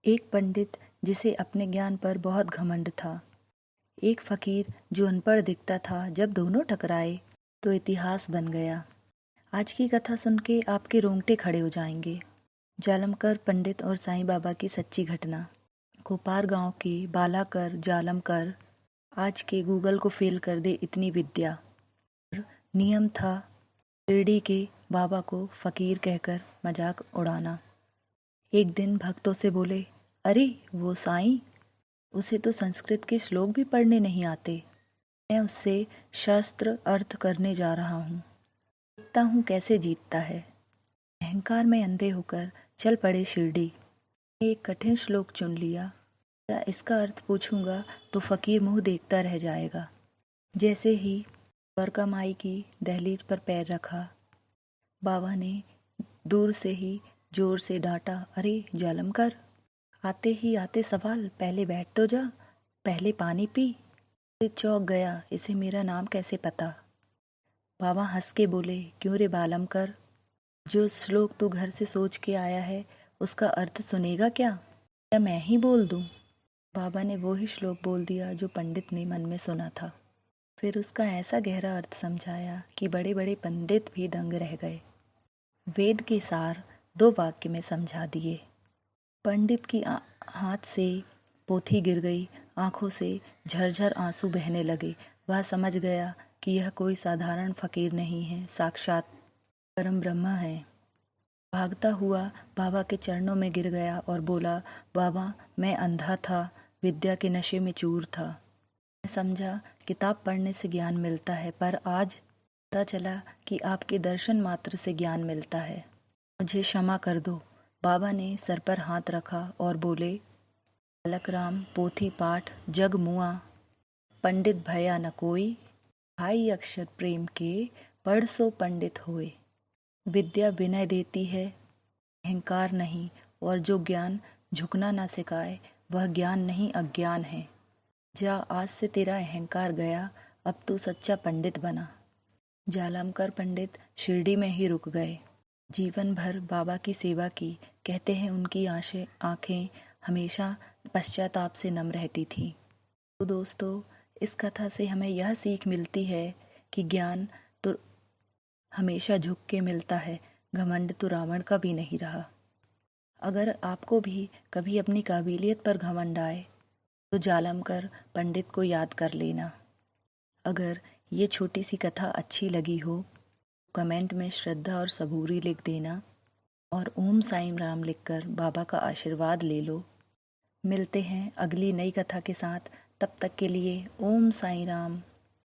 एक पंडित जिसे अपने ज्ञान पर बहुत घमंड था। एक फकीर जो अनपढ़ दिखता था। जब दोनों टकराए तो इतिहास बन गया। आज की कथा सुन के आपके रोंगटे खड़े हो जाएंगे। जालमकर पंडित और साईं बाबा की सच्ची घटना। कोपार गांव के बालाकर जालमकर आज के गूगल को फेल कर दे इतनी विद्या। नियम था शिरडी के बाबा को फकीर कहकर मजाक उड़ाना। एक दिन भक्तों से बोले, अरे वो साईं, उसे तो संस्कृत के श्लोक भी पढ़ने नहीं आते। मैं उससे शास्त्र अर्थ करने जा रहा हूँ, देखता हूँ कैसे जीतता है। अहंकार में अंधे होकर चल पड़े शिरडी। एक कठिन श्लोक चुन लिया। या इसका अर्थ पूछूंगा तो फकीर मुंह देखता रह जाएगा। जैसे ही द्वारका माई की दहलीज पर पैर रखा, बाबा ने दूर से ही जोर से डांटा, अरे जालमकर, आते ही आते सवाल, पहले बैठ तो जा, पहले पानी पी। चौंक गया, इसे मेरा नाम कैसे पता। बाबा हंस के बोले, क्यों रे बालमकर, जो श्लोक तू घर से सोच के आया है उसका अर्थ सुनेगा क्या, या मैं ही बोल दूं। बाबा ने वो ही श्लोक बोल दिया जो पंडित ने मन में सुना था। फिर उसका ऐसा गहरा अर्थ समझाया कि बड़े बड़े पंडित भी दंग रह गए। वेद के सार 2 वाक्य में समझा दिए। पंडित की हाथ से पोथी गिर गई, आंखों से झरझर आंसू बहने लगे। वह समझ गया कि यह कोई साधारण फकीर नहीं है, साक्षात परम ब्रह्म है। भागता हुआ बाबा के चरणों में गिर गया और बोला, बाबा, मैं अंधा था, विद्या के नशे में चूर था। मैं समझा किताब पढ़ने से ज्ञान मिलता है, पर आज पता चला कि आपके दर्शन मात्र से ज्ञान मिलता है। मुझे क्षमा कर दो। बाबा ने सर पर हाथ रखा और बोले, बालक राम, पोथी पाठ जग मुआ, पंडित भया न कोई, भाई अक्षर प्रेम के, पढ़ सो पंडित होए। विद्या विनय देती है, अहंकार नहीं, और जो ज्ञान झुकना ना सिखाए वह ज्ञान नहीं, अज्ञान है। जा, आज से तेरा अहंकार गया, अब तू सच्चा पंडित बना। जालमकर पंडित शिरडी में ही रुक गए। जीवन भर बाबा की सेवा की। कहते हैं उनकी आंखें हमेशा पश्चाताप से नम रहती थीं। तो दोस्तों, इस कथा से हमें यह सीख मिलती है कि ज्ञान तो हमेशा झुक के मिलता है, घमंड तो रावण का भी नहीं रहा। अगर आपको भी कभी अपनी काबिलियत पर घमंड आए तो जालमकर पंडित को याद कर लेना। अगर ये छोटी सी कथा अच्छी लगी हो, कमेंट में श्रद्धा और सबूरी लिख देना, और ओम साईं राम लिखकर बाबा का आशीर्वाद ले लो। मिलते हैं अगली नई कथा के साथ। तब तक के लिए ओम साईं राम।